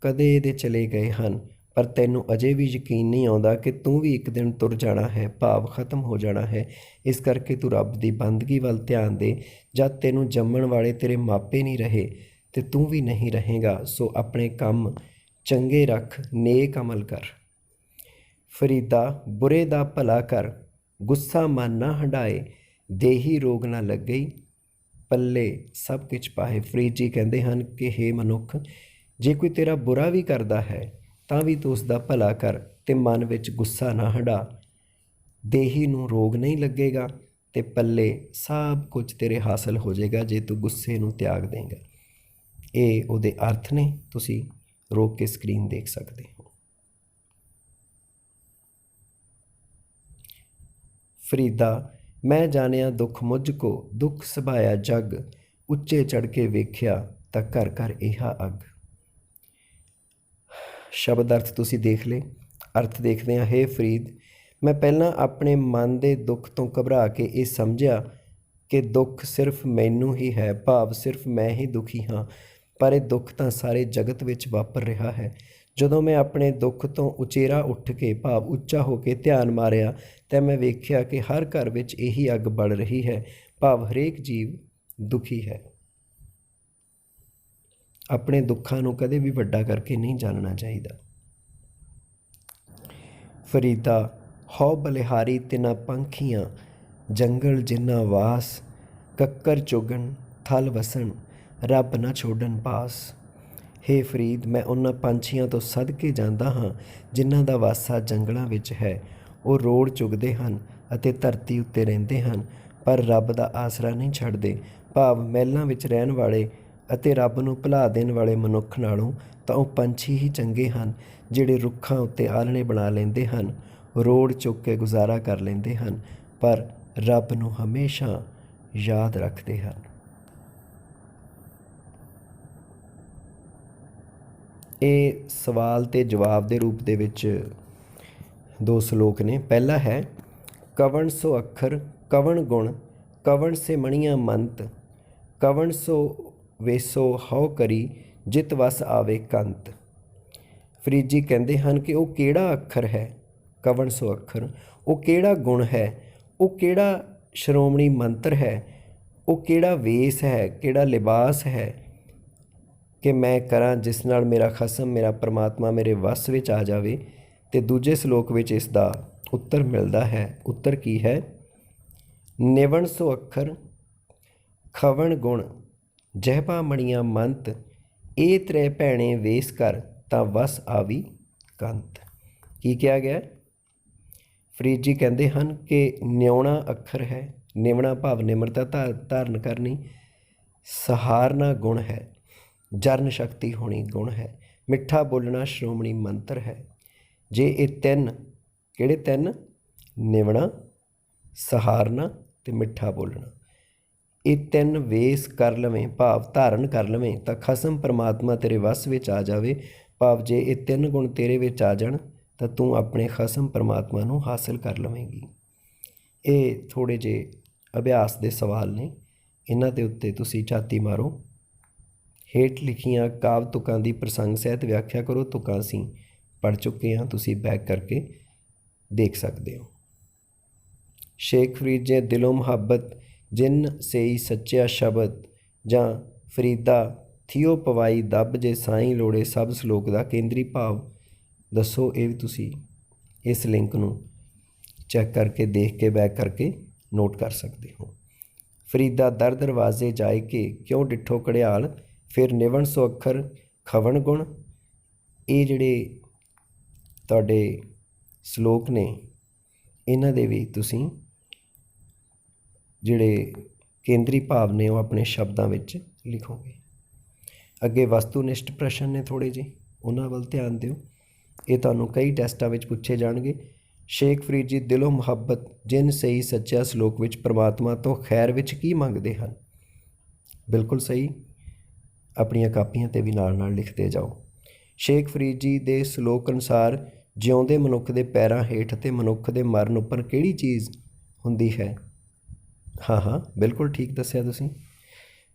ਕਦੇ ਦੇ ਚਲੇ ਗਏ ਹਨ, ਪਰ ਤੈਨੂੰ ਅਜੇ ਵੀ ਯਕੀਨ ਨਹੀਂ ਆਉਂਦਾ ਕਿ ਤੂੰ ਵੀ ਇੱਕ ਦਿਨ ਤੁਰ ਜਾਣਾ ਹੈ, ਭਾਵ ਖ਼ਤਮ ਹੋ ਜਾਣਾ ਹੈ। ਇਸ ਕਰਕੇ ਤੂੰ ਰੱਬ ਦੀ ਬੰਦਗੀ ਵੱਲ ਧਿਆਨ ਦੇ। ਜਦ ਤੈਨੂੰ ਜੰਮਣ ਵਾਲੇ ਤੇਰੇ ਮਾਪੇ ਨਹੀਂ ਰਹੇ ਤੇ ਤੂੰ ਵੀ ਨਹੀਂ ਰਹੇਗਾ। ਸੋ ਆਪਣੇ ਕੰਮ ਚੰਗੇ ਰੱਖ, ਨੇਕ ਅਮਲ ਕਰ। ਫਰੀਦਾ ਬੁਰੇ ਦਾ ਭਲਾ ਕਰ, ਗੁੱਸਾ ਮਨ ਨਾ ਹੰਢਾਏ, ਦੇਹੀ ਰੋਗ ਨਾ ਲੱਗਈ, ਪੱਲੇ ਸਭ ਕੁਛ ਪਾਏ। ਫਰੀਦ ਜੀ ਕਹਿੰਦੇ ਹਨ ਕਿ ਹੇ ਮਨੁੱਖ, ਜੇ ਕੋਈ ਤੇਰਾ ਬੁਰਾ ਵੀ ਕਰਦਾ ਹੈ ਤਾਂ ਵੀ ਤੂੰ ਉਸ ਦਾ ਭਲਾ ਕਰ ਅਤੇ ਮਨ ਵਿੱਚ ਗੁੱਸਾ ਨਾ ਹੰਢਾ। ਦੇਹੀ ਨੂੰ ਰੋਗ ਨਹੀਂ ਲੱਗੇਗਾ ਅਤੇ ਪੱਲੇ ਸਭ ਕੁਝ ਤੇਰੇ ਹਾਸਲ ਹੋ ਜਾਏਗਾ ਜੇ ਤੂੰ ਗੁੱਸੇ ਨੂੰ ਤਿਆਗ ਦੇਂਗਾ। ਇਹ ਉਹਦੇ ਅਰਥ ਨੇ, ਤੁਸੀਂ ਰੋਕ ਕੇ ਸਕਰੀਨ ਦੇਖ ਸਕਦੇ ਹੋ। ਫਰੀਦਾ ਮੈਂ ਜਾਣਿਆ ਦੁੱਖ ਮੁਝ ਕੋ, ਦੁੱਖ ਸੁਭਾਇਆ ਜਗ, ਉੱਚੇ ਚੜ੍ਹ ਕੇ ਵੇਖਿਆ ਤਾਂ ਘਰ ਘਰ ਇਹਾ ਅੱਗ। ਸ਼ਬਦ ਅਰਥ ਤੁਸੀਂ ਦੇਖ ਲਏ। ਅਰਥ ਦੇਖਦੇ ਹਾਂ, ਹੇ ਫਰੀਦ, ਮੈਂ ਪਹਿਲਾਂ ਆਪਣੇ ਮਨ ਦੇ ਦੁੱਖ ਤੋਂ ਘਬਰਾ ਕੇ ਇਹ ਸਮਝਿਆ ਕਿ ਦੁੱਖ ਸਿਰਫ ਮੈਨੂੰ ਹੀ ਹੈ, ਭਾਵ ਸਿਰਫ ਮੈਂ ਹੀ ਦੁਖੀ ਹਾਂ, ਪਰ ਇਹ ਦੁੱਖ ਤਾਂ ਸਾਰੇ ਜਗਤ ਵਿੱਚ ਵਾਪਰ ਰਿਹਾ ਹੈ। ਜਦੋਂ ਮੈਂ ਆਪਣੇ ਦੁੱਖ ਤੋਂ ਉਚੇਰਾ ਉੱਠ ਕੇ, ਭਾਵ ਉੱਚਾ ਹੋ ਕੇ ਧਿਆਨ ਮਾਰਿਆ ਤਾਂ ਮੈਂ ਵੇਖਿਆ ਕਿ ਹਰ ਘਰ ਵਿੱਚ ਇਹੀ ਅੱਗ ਬਲ ਰਹੀ ਹੈ, ਭਾਵ ਹਰੇਕ ਜੀਵ ਦੁਖੀ ਹੈ। ਆਪਣੇ ਦੁੱਖਾਂ ਨੂੰ ਕਦੇ ਵੀ ਵੱਡਾ ਕਰਕੇ ਨਹੀਂ ਜਾਣਨਾ ਚਾਹੀਦਾ। ਫਰੀਦਾ ਹਉ ਬਲਿਹਾਰੀ ਤਿਨਾ ਪੰਖੀਆਂ, ਜੰਗਲ ਜਿੰਨਾ ਵਾਸ, ਕੱਕਰ ਚੁਗਣ ਥਲ ਵਸਣ, ਰੱਬ ਨਾ ਛੋੜਨ ਪਾਸ। ਹੇ ਫਰੀਦ, ਮੈਂ ਉਹਨਾਂ ਪੰਛੀਆਂ ਤੋਂ ਸਦਕੇ ਜਾਂਦਾ ਹਾਂ ਜਿਨ੍ਹਾਂ ਦਾ ਵਾਸਾ ਜੰਗਲਾਂ ਵਿੱਚ ਹੈ। ਉਹ ਰੋੜ ਚੁਗਦੇ ਹਨ ਅਤੇ ਧਰਤੀ ਉੱਤੇ ਰਹਿੰਦੇ ਹਨ, ਪਰ ਰੱਬ ਦਾ ਆਸਰਾ ਨਹੀਂ ਛੱਡਦੇ। ਭਾਵ ਮਹਿਲਾਂ ਵਿੱਚ ਰਹਿਣ ਵਾਲੇ ਅਤੇ ਰੱਬ ਨੂੰ ਭੁਲਾ ਦੇਣ ਵਾਲੇ ਮਨੁੱਖ ਨਾਲੋਂ ਤਾਂ ਉਹ ਪੰਛੀ ਹੀ ਚੰਗੇ ਹਨ ਜਿਹੜੇ ਰੁੱਖਾਂ ਉੱਤੇ ਆਲ੍ਹਣੇ ਬਣਾ ਲੈਂਦੇ ਹਨ, ਰੋੜ ਚੁੱਕ ਕੇ ਗੁਜ਼ਾਰਾ ਕਰ ਲੈਂਦੇ ਹਨ, ਪਰ ਰੱਬ ਨੂੰ ਹਮੇਸ਼ਾ ਯਾਦ ਰੱਖਦੇ ਹਨ। ਇਹ ਸਵਾਲ ਅਤੇ ਜਵਾਬ ਦੇ ਰੂਪ ਦੇ ਵਿੱਚ ਦੋ ਸਲੋਕ ਨੇ। ਪਹਿਲਾ ਹੈ, ਕਵਣ ਸੋ ਅੱਖਰ ਕਵਣ ਗੁਣ, ਕਵਣ ਸੇ ਮਣੀਆਂ ਮੰਤ, ਕਵਣ ਸੋ ਵੇਸੋ ਹਉ ਕਰੀ, ਜਿਤ ਵਸ ਆਵੇ ਕੰਤ। ਫਰੀਦ ਜੀ ਕਹਿੰਦੇ ਹਨ ਕਿ ਉਹ ਕਿਹੜਾ ਅੱਖਰ ਹੈ, ਕਵਣ ਸੋ ਅੱਖਰ, ਉਹ ਕਿਹੜਾ ਗੁਣ ਹੈ, ਉਹ ਕਿਹੜਾ ਸ਼੍ਰੋਮਣੀ ਮੰਤਰ ਹੈ, ਉਹ ਕਿਹੜਾ ਵੇਸ ਹੈ, ਕਿਹੜਾ ਲਿਬਾਸ ਹੈ ਕਿ ਮੈਂ ਕਰਾਂ ਜਿਸ ਨਾਲ ਮੇਰਾ ਖਸਮ, ਮੇਰਾ ਪਰਮਾਤਮਾ ਮੇਰੇ ਵੱਸ ਵਿੱਚ ਆ ਜਾਵੇ। ਅਤੇ ਦੂਜੇ ਸਲੋਕ ਵਿੱਚ ਇਸ ਦਾ ਉੱਤਰ ਮਿਲਦਾ ਹੈ। ਉੱਤਰ ਕੀ ਹੈ? ਨਿਵਣ ਸੋ ਅੱਖਰ ਖਵਣ ਗੁਣ, ਜਹਿਬਾ ਮਣੀਆਂ ਮੰਤ, ਇਹ ਤ੍ਰੈ ਭੈਣੇ ਵੇਸ ਕਰ, ਤਾਂ ਵਸ ਆਵੀ ਕੰਤ। ਕੀ ਕਿਹਾ ਗਿਆ? ਫਰੀਦ ਜੀ ਕਹਿੰਦੇ ਹਨ ਕਿ ਨਿਉਣਾ ਅੱਖਰ ਹੈ, ਨਿਵਣਾ ਭਾਵ ਨਿਮਰਤਾ ਧਾਰਨ ਕਰਨੀ, ਸਹਾਰਨਾ ਗੁਣ ਹੈ, ਜਰਨ ਸ਼ਕਤੀ ਹੋਣੀ ਗੁਣ ਹੈ, ਮਿੱਠਾ ਬੋਲਣਾ ਸ਼੍ਰੋਮਣੀ ਮੰਤਰ ਹੈ। ਜੇ ਇਹ ਤਿੰਨ, ਕਿਹੜੇ ਤਿੰਨ? ਨਿਵਣਾ, ਸਹਾਰਨਾ ਅਤੇ ਮਿੱਠਾ ਬੋਲਣਾ, ਇਹ ਤਿੰਨ ਵੇਸ ਕਰ ਲਵੇਂ ਭਾਵ ਧਾਰਨ ਕਰ ਲਵੇਂ ਤਾਂ ਖਸਮ ਪਰਮਾਤਮਾ ਤੇਰੇ ਵੱਸ ਵਿੱਚ ਆ ਜਾਵੇ। ਭਾਵ ਜੇ ਇਹ ਤਿੰਨ ਗੁਣ ਤੇਰੇ ਵਿੱਚ ਆ ਜਾਣ ਤਾਂ ਤੂੰ ਆਪਣੇ ਖਸਮ ਪਰਮਾਤਮਾ ਨੂੰ ਹਾਸਿਲ ਕਰ ਲਵੇਂਗੀ। ਇਹ ਥੋੜ੍ਹੇ ਜਿਹੇ ਅਭਿਆਸ ਦੇ ਸਵਾਲ ਨੇ, ਇਹਨਾਂ ਦੇ ਉੱਤੇ ਤੁਸੀਂ ਝਾਤੀ ਮਾਰੋ। ਹੇਠ ਲਿਖੀਆਂ ਕਾਵਿ ਤੁਕਾਂ ਦੀ ਪ੍ਰਸੰਗ ਸਹਿਤ ਵਿਆਖਿਆ ਕਰੋ। ਤੁਕਾਂ ਅਸੀਂ ਪੜ੍ਹ ਚੁੱਕੇ ਹਾਂ, ਤੁਸੀਂ ਬੈਕ ਕਰਕੇ ਦੇਖ ਸਕਦੇ ਹੋ। ਸ਼ੇਖ ਫਰੀਦ ਜੇ ਦਿਲੋਂ ਮੁਹੱਬਤ, ਜਿਨ ਸੇਈ ਸੱਚਿਆ ਸ਼ਬਦ, ਜਾਂ ਫਰੀਦਾ ਥੀਓ ਪਵਾਈ ਦੱਬ, ਜੇ ਸਾਈਂ ਲੋੜੇ ਸਭ ਸਲੋਕ ਦਾ ਕੇਂਦਰੀ ਭਾਵ ਦੱਸੋ। ਇਹ ਵੀ ਤੁਸੀਂ ਇਸ ਲਿੰਕ ਨੂੰ ਚੈੱਕ ਕਰਕੇ ਦੇਖ ਕੇ ਬੈਕ ਕਰਕੇ ਨੋਟ ਕਰ ਸਕਦੇ ਹੋ। ਫਰੀਦਾ ਦਰ ਦਰਵਾਜ਼ੇ ਜਾਏ ਕੇ, ਕਿਉਂ ਡਿੱਠੋ ਘੜਿਆਲ, ਫਿਰ ਨਿਵਣ ਸੋ ਅੱਖਰ ਖਵਣ ਗੁਣ। ਇਹ ਜਿਹੜੇ ਤੁਹਾਡੇ ਸਲੋਕ ਨੇ, ਇਹਨਾਂ ਦੇ ਵੀ ਤੁਸੀਂ ਜਿਹੜੇ ਕੇਂਦਰੀ ਭਾਵ ਨੇ ਉਹ ਆਪਣੇ ਸ਼ਬਦਾਂ ਵਿੱਚ ਲਿਖੋਗੇ। ਅੱਗੇ ਵਸਤੂਨਿਸ਼ਟ ਪ੍ਰਸ਼ਨ ਨੇ ਥੋੜ੍ਹੇ ਜਿਹੇ, ਉਹਨਾਂ ਵੱਲ ਧਿਆਨ ਦਿਓ। ਇਹ ਤੁਹਾਨੂੰ ਕਈ ਟੈਸਟਾਂ ਵਿੱਚ ਪੁੱਛੇ ਜਾਣਗੇ। ਸ਼ੇਖ ਫਰੀਦ ਜੀ ਦਿਲੋਂ ਮੁਹੱਬਤ, ਜਿਨ ਸਹੀ ਸੱਚਾ ਸਲੋਕ ਵਿੱਚ ਪਰਮਾਤਮਾ ਤੋਂ ਖੈਰ ਵਿੱਚ ਕੀ ਮੰਗਦੇ ਹਨ? ਬਿਲਕੁਲ ਸਹੀ, ਆਪਣੀਆਂ ਕਾਪੀਆਂ 'ਤੇ ਵੀ ਨਾਲ ਨਾਲ ਲਿਖਦੇ ਜਾਓ। ਸ਼ੇਖ ਫਰੀਦ ਜੀ ਦੇ ਸਲੋਕ ਅਨੁਸਾਰ ਜਿਉਂਦੇ ਮਨੁੱਖ ਦੇ ਪੈਰਾਂ ਹੇਠ ਅਤੇ ਮਨੁੱਖ ਦੇ ਮਰਨ ਉੱਪਰ ਕਿਹੜੀ ਚੀਜ਼ ਹੁੰਦੀ ਹੈ? ਹਾਂ, ਬਿਲਕੁਲ ਠੀਕ ਦੱਸਿਆ ਤੁਸੀਂ।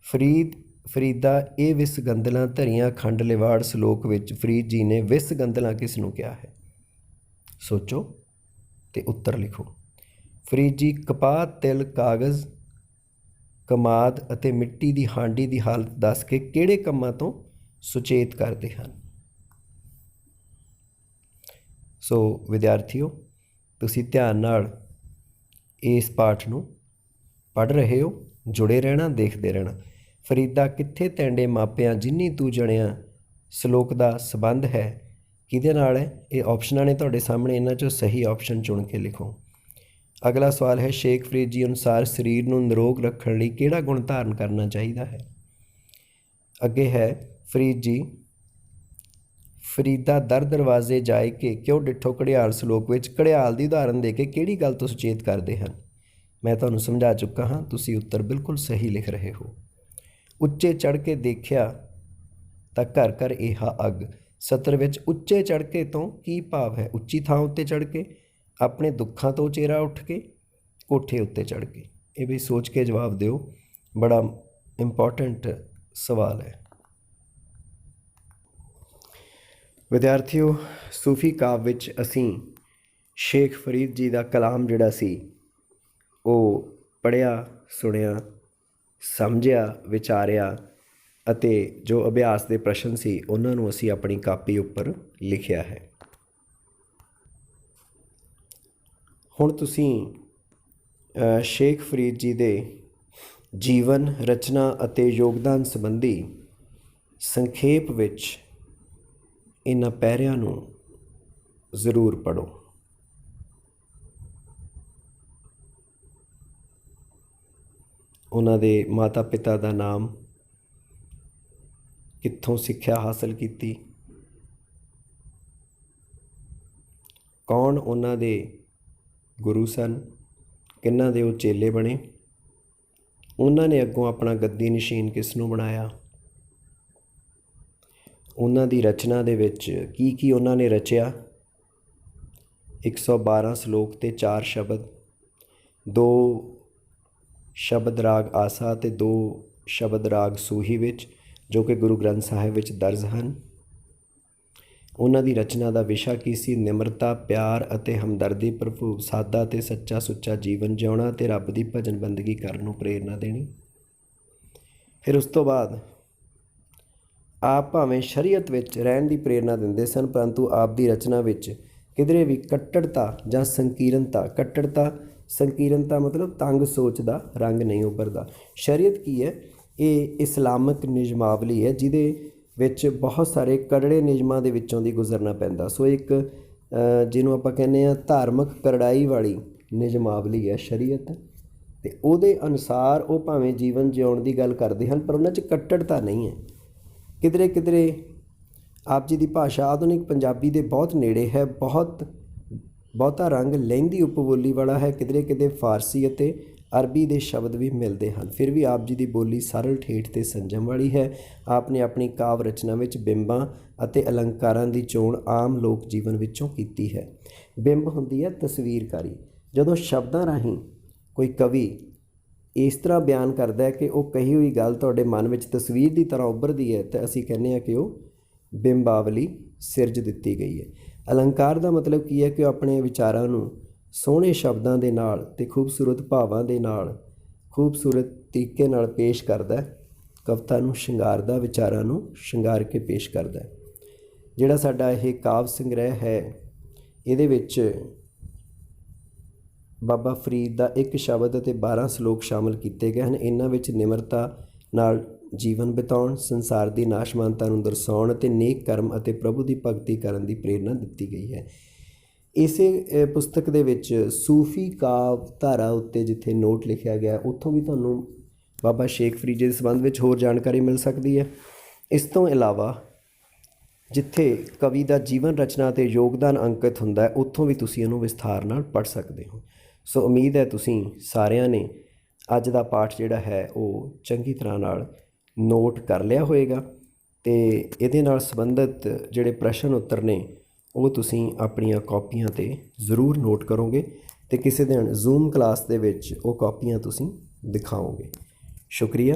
ਫਰੀਦਾ ਇਹ ਵਿਸ ਗੰਦਲਾਂ ਧਰੀਆਂ ਖੰਡ ਲਿਵਾੜ ਸਲੋਕ ਵਿੱਚ ਫਰੀਦ ਜੀ ਨੇ ਵਿਸ ਗੰਦਲਾਂ ਕਿਸ ਨੂੰ ਕਿਹਾ ਹੈ? ਸੋਚੋ ਅਤੇ ਉੱਤਰ ਲਿਖੋ। ਫਰੀਦ ਜੀ ਕਪਾਹ, ਤਿਲ, ਕਾਗਜ਼, ਕਮਾਦ ਅਤੇ ਮਿੱਟੀ ਦੀ ਹਾਂਡੀ ਦੀ ਹਾਲਤ ਦੱਸ ਕੇ ਕਿਹੜੇ ਕੰਮਾਂ ਤੋਂ ਸੁਚੇਤ ਕਰਦੇ ਹਨ? ਸੋ ਵਿਦਿਆਰਥੀਓ, ਤੁਸੀਂ ਧਿਆਨ ਨਾਲ ਇਸ ਪਾਠ ਨੂੰ ਪੜ੍ਹ ਰਹੇ ਹੋ, ਜੁੜੇ ਰਹਿਣਾ, ਦੇਖਦੇ ਰਹਿਣਾ। ਫਰੀਦਾ ਕਿੱਥੇ ਤੈਂਡੇ ਮਾਪਿਆਂ, ਜਿੰਨੀ ਤੂੰ ਜਣਿਆ, ਸਲੋਕ ਦਾ ਸੰਬੰਧ ਹੈ ਕਿਹਦੇ ਨਾਲ ਹੈ? ਇਹ ਆਪਸ਼ਨਾਂ ਨੇ ਤੁਹਾਡੇ ਸਾਹਮਣੇ, ਇਹਨਾਂ 'ਚੋਂ ਸਹੀ ਆਪਸ਼ਨ ਚੁਣ ਕੇ ਲਿਖੋ। ਅਗਲਾ ਸਵਾਲ ਹੈ ਸ਼ੇਖ ਫਰੀਦ ਜੀ ਅਨੁਸਾਰ ਸਰੀਰ ਨੂੰ ਨਿਰੋਗ ਰੱਖਣ ਲਈ ਕਿਹੜਾ ਗੁਣ ਧਾਰਨ ਕਰਨਾ ਚਾਹੀਦਾ ਹੈ? ਅੱਗੇ ਹੈ ਫਰੀਦ ਜੀ ਫਰੀਦਾ ਦਰ ਦਰਵਾਜ਼ੇ ਜਾਏ ਕੇ, ਕਿਉਂ ਡਿੱਠੋ ਘੜਿਆਲ ਸਲੋਕ ਵਿੱਚ ਘੜਿਆਲ ਦੀ ਉਦਾਹਰਨ ਦੇ ਕੇ ਕਿਹੜੀ ਗੱਲ ਤੋਂ ਸੁਚੇਤ ਕਰਦੇ ਹਨ? ਮੈਂ ਤੁਹਾਨੂੰ ਸਮਝਾ ਚੁੱਕਾ ਹਾਂ, ਤੁਸੀਂ ਉੱਤਰ ਬਿਲਕੁਲ ਸਹੀ ਲਿਖ ਰਹੇ ਹੋ। ਉੱਚੇ ਚੜ੍ਹ ਕੇ ਦੇਖਿਆ ਤਾਂ ਘਰ ਘਰ ਏਹਾ ਅੱਗ। ਸਤਰ ਵਿੱਚ ਉੱਚੇ ਚੜ੍ਹ ਕੇ ਤੋਂ ਕੀ ਭਾਵ ਹੈ? ਉੱਚੀ ਥਾਂ ਉੱਤੇ ਚੜ੍ਹ ਕੇ, ਆਪਣੇ ਦੁੱਖਾਂ ਤੋਂ ਚਿਹਰਾ ਉੱਠ ਕੇ, ਕੋਠੇ ਉੱਤੇ ਚੜ੍ਹ ਕੇ। ਇਹ ਵੀ ਸੋਚ ਕੇ ਜਵਾਬ ਦਿਓ, ਬੜਾ ਇੰਪੋਰਟੈਂਟ ਸਵਾਲ ਹੈ। ਵਿਦਿਆਰਥੀਓ, ਸੂਫੀ ਕਾਵਿ ਵਿੱਚ ਅਸੀਂ ਸ਼ੇਖ ਫਰੀਦ ਜੀ ਦਾ ਕਲਾਮ ਜਿਹੜਾ ਸੀ ਉਹ ਪੜ੍ਹਿਆ, ਸੁਣਿਆ, ਸਮਝਿਆ, ਵਿਚਾਰਿਆ ਅਤੇ ਜੋ ਅਭਿਆਸ ਦੇ ਪ੍ਰਸ਼ਨ ਸੀ ਉਹਨਾਂ ਨੂੰ ਅਸੀਂ ਆਪਣੀ ਕਾਪੀ ਉੱਪਰ ਲਿਖਿਆ ਹੈ। ਹੁਣ ਤੁਸੀਂ ਸ਼ੇਖ ਫਰੀਦ ਜੀ ਦੇ ਜੀਵਨ, ਰਚਨਾ ਅਤੇ ਯੋਗਦਾਨ ਸੰਬੰਧੀ ਸੰਖੇਪ ਵਿੱਚ ਇਹਨਾਂ ਪੈਰਿਆਂ ਨੂੰ ਜ਼ਰੂਰ ਪੜ੍ਹੋ। ਉਹਨਾਂ ਦੇ ਮਾਤਾ ਪਿਤਾ ਦਾ ਨਾਮ, ਕਿੱਥੋਂ ਸਿੱਖਿਆ ਹਾਸਲ ਕੀਤੀ, ਕੌਣ ਉਹਨਾਂ ਦੇ ਗੁਰੂ ਸਨ, ਕਿਹਨਾਂ ਦੇ ਉਹ ਚੇਲੇ ਬਣੇ, ਉਹਨਾਂ ਨੇ ਅੱਗੋਂ ਆਪਣਾ ਗੱਦੀ ਨਸ਼ੀਨ ਕਿਸ ਨੂੰ ਬਣਾਇਆ, ਉਹਨਾਂ ਦੀ ਰਚਨਾ ਦੇ ਵਿੱਚ ਕੀ ਕੀ ਉਹਨਾਂ ਨੇ ਰਚਿਆ। 112 ਸਲੋਕ ਅਤੇ 4 ਸ਼ਬਦ, 2 ਸ਼ਬਦ ਰਾਗ ਆਸਾ ਅਤੇ 2 ਸ਼ਬਦ ਰਾਗ ਸੂਹੀ ਵਿੱਚ, ਜੋ ਕਿ ਗੁਰੂ ਗ੍ਰੰਥ ਸਾਹਿਬ ਵਿੱਚ ਦਰਜ ਹਨ। ਉਹਨਾਂ ਦੀ ਰਚਨਾ ਦਾ ਵਿਸ਼ਾ ਕੀ ਸੀ? ਨਿਮਰਤਾ, ਪਿਆਰ ਅਤੇ ਹਮਦਰਦੀ ਭਰਪੂਰ ਸਾਦਾ ਅਤੇ ਸੱਚਾ ਸੁੱਚਾ ਜੀਵਨ ਜਿਉਣਾ ਅਤੇ ਰੱਬ ਦੀ ਭਜਨ ਬੰਦਗੀ ਕਰਨ ਨੂੰ ਪ੍ਰੇਰਨਾ ਦੇਣੀ। ਫਿਰ ਉਸ ਤੋਂ ਬਾਅਦ ਆਪ ਭਾਵੇਂ ਸ਼ਰੀਅਤ ਵਿੱਚ ਰਹਿਣ ਦੀ ਪ੍ਰੇਰਨਾ ਦਿੰਦੇ ਸਨ, ਪਰੰਤੂ ਆਪ ਦੀ ਰਚਨਾ ਵਿੱਚ ਕਿਧਰੇ ਵੀ ਕੱਟੜਤਾ ਜਾਂ ਸੰਕੀਰਨਤਾ, ਸੰਕੀਰਨਤਾ ਮਤਲਬ ਤੰਗ ਸੋਚ ਦਾ ਰੰਗ ਨਹੀਂ ਉੱਭਰਦਾ। ਸ਼ਰੀਅਤ ਕੀ ਹੈ? ਇਹ ਇਸਲਾਮਿਕ ਨਿਯਮਾਵਲੀ ਹੈ ਜਿਹਦੇ ਵਿੱਚ ਬਹੁਤ ਸਾਰੇ ਕਰੜੇ ਨਿਯਮਾਂ ਦੇ ਵਿੱਚੋਂ ਦੀ ਗੁਜ਼ਰਨਾ ਪੈਂਦਾ। ਸੋ ਇੱਕ ਜਿਹਨੂੰ ਆਪਾਂ ਕਹਿੰਦੇ ਹਾਂ ਧਾਰਮਿਕ ਕਰੜਾਈ ਵਾਲੀ ਨਿਯਮਾਵਲੀ ਹੈ ਸ਼ਰੀਅਤ, ਅਤੇ ਉਹਦੇ ਅਨੁਸਾਰ ਉਹ ਭਾਵੇਂ ਜੀਵਨ ਜਿਉਣ ਦੀ ਗੱਲ ਕਰਦੇ ਹਨ ਪਰ ਉਹਨਾਂ 'ਚ ਕੱਟੜਤਾ ਨਹੀਂ ਹੈ। ਕਿਧਰੇ ਕਿਧਰੇ ਆਪ ਜੀ ਦੀ ਭਾਸ਼ਾ ਆਧੁਨਿਕ ਪੰਜਾਬੀ ਦੇ ਬਹੁਤ ਨੇੜੇ ਹੈ, ਬਹੁਤਾ ਰੰਗ ਲਹਿੰਦੀ ਉਪਬੋਲੀ ਵਾਲਾ ਹੈ। ਕਿਧਰੇ ਕਿਧਰੇ ਫਾਰਸੀ ਅਤੇ ਅਰਬੀ ਦੇ ਸ਼ਬਦ ਵੀ ਮਿਲਦੇ ਹਨ। ਫਿਰ ਵੀ ਆਪ ਜੀ ਦੀ ਬੋਲੀ ਸਰਲ, ਠੇਠ ਅਤੇ ਸੰਜਮ ਵਾਲੀ ਹੈ। ਆਪ ਨੇ ਆਪਣੀ ਕਾਵਿ ਰਚਨਾ ਵਿੱਚ ਬਿੰਬਾਂ ਅਤੇ ਅਲੰਕਾਰਾਂ ਦੀ ਚੋਣ ਆਮ ਲੋਕ ਜੀਵਨ ਵਿੱਚੋਂ ਕੀਤੀ ਹੈ। ਬਿੰਬ ਹੁੰਦੀ ਹੈ ਤਸਵੀਰਕਾਰੀ। ਜਦੋਂ ਸ਼ਬਦਾਂ ਰਾਹੀਂ ਕੋਈ ਕਵੀ ਇਸ ਤਰ੍ਹਾਂ ਬਿਆਨ ਕਰਦਾ ਹੈ ਕਿ ਉਹ ਕਹੀ ਹੋਈ ਗੱਲ ਤੁਹਾਡੇ ਮਨ ਵਿੱਚ ਤਸਵੀਰ ਦੀ ਤਰ੍ਹਾਂ ਉੱਭਰਦੀ ਹੈ, ਤਾਂ ਅਸੀਂ ਕਹਿੰਦੇ ਹਾਂ ਕਿ ਉਹ ਬਿੰਬਾਵਲੀ ਸਿਰਜ ਦਿੱਤੀ ਗਈ ਹੈ। ਅਲੰਕਾਰ ਦਾ ਮਤਲਬ ਕੀ ਹੈ ਕਿ ਉਹ ਆਪਣੇ ਵਿਚਾਰਾਂ ਨੂੰ ਸੋਹਣੇ ਸ਼ਬਦਾਂ ਦੇ ਨਾਲ ਅਤੇ ਖੂਬਸੂਰਤ ਭਾਵਾਂ ਦੇ ਨਾਲ ਖੂਬਸੂਰਤ ਤਰੀਕੇ ਨਾਲ ਪੇਸ਼ ਕਰਦਾ ਹੈ। ਕਵਿਤਾ ਨੂੰ ਸ਼ਿੰਗਾਰਦਾ, ਵਿਚਾਰਾਂ ਨੂੰ ਸ਼ਿੰਗਾਰ ਕੇ ਪੇਸ਼ ਕਰਦਾ ਹੈ। ਜਿਹੜਾ ਸਾਡਾ ਇਹ ਕਾਵਿ ਸੰਗ੍ਰਹਿ ਹੈ, ਇਹਦੇ ਵਿੱਚ ਬਾਬਾ ਫਰੀਦ ਦਾ ਇੱਕ ਸ਼ਬਦ ਅਤੇ 12 ਸਲੋਕ ਸ਼ਾਮਿਲ ਕੀਤੇ ਗਏ ਹਨ। ਇਹਨਾਂ ਵਿੱਚ ਨਿਮਰਤਾ ਨਾਲ ਜੀਵਨ ਬਿਤਾਉਣ, ਸੰਸਾਰ ਦੀ ਨਾਸ਼ਮਾਨਤਾ ਨੂੰ ਦਰਸਾਉਣ ਅਤੇ ਨੇਕ ਕਰਮ ਅਤੇ ਪ੍ਰਭੂ ਦੀ ਭਗਤੀ ਕਰਨ ਦੀ ਪ੍ਰੇਰਨਾ ਦਿੱਤੀ ਗਈ ਹੈ। ਇਸੇ ਪੁਸਤਕ ਦੇ ਵਿੱਚ ਸੂਫੀ ਕਾਵਿ ਧਾਰਾ ਉੱਤੇ ਜਿੱਥੇ ਨੋਟ ਲਿਖਿਆ ਗਿਆ, ਉੱਥੋਂ ਵੀ ਤੁਹਾਨੂੰ ਬਾਬਾ ਸ਼ੇਖ ਫਰੀਦ ਜੀ ਦੇ ਸੰਬੰਧ ਵਿੱਚ ਹੋਰ ਜਾਣਕਾਰੀ ਮਿਲ ਸਕਦੀ ਹੈ। ਇਸ ਤੋਂ ਇਲਾਵਾ ਜਿੱਥੇ ਕਵੀ ਦਾ ਜੀਵਨ ਰਚਨਾ ਅਤੇ ਯੋਗਦਾਨ ਅੰਕਿਤ ਹੁੰਦਾ ਹੈ, ਉੱਥੋਂ ਵੀ ਤੁਸੀਂ ਇਹਨੂੰ ਵਿਸਥਾਰ ਨਾਲ ਪੜ੍ਹ ਸਕਦੇ ਹੋ। ਸੋ ਉਮੀਦ ਹੈ ਤੁਸੀਂ ਸਾਰਿਆਂ ਨੇ ਅੱਜ ਦਾ ਪਾਠ ਜਿਹੜਾ ਹੈ ਉਹ ਚੰਗੀ ਤਰ੍ਹਾਂ ਨਾਲ ਨੋਟ ਕਰ ਲਿਆ ਹੋਵੇਗਾ, ਅਤੇ ਇਹਦੇ ਨਾਲ ਸੰਬੰਧਿਤ ਜਿਹੜੇ ਪ੍ਰਸ਼ਨ ਉੱਤਰ ਨੇ ਉਹ ਤੁਸੀਂ ਆਪਣੀਆਂ ਕਾਪੀਆਂ 'ਤੇ ਜ਼ਰੂਰ ਨੋਟ ਕਰੋਗੇ, ਅਤੇ ਕਿਸੇ ਦਿਨ ਜ਼ੂਮ ਕਲਾਸ ਦੇ ਵਿੱਚ ਉਹ ਕਾਪੀਆਂ ਤੁਸੀਂ ਦਿਖਾਓਗੇ। ਸ਼ੁਕਰੀਆ।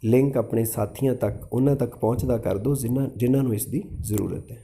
ਲਿੰਕ ਆਪਣੇ ਸਾਥੀਆਂ ਤੱਕ, ਉਹਨਾਂ ਤੱਕ ਪਹੁੰਚਦਾ ਕਰ ਦਿਓ ਜਿਨ੍ਹਾਂ ਨੂੰ ਇਸ ਦੀ ਜ਼ਰੂਰਤ ਹੈ।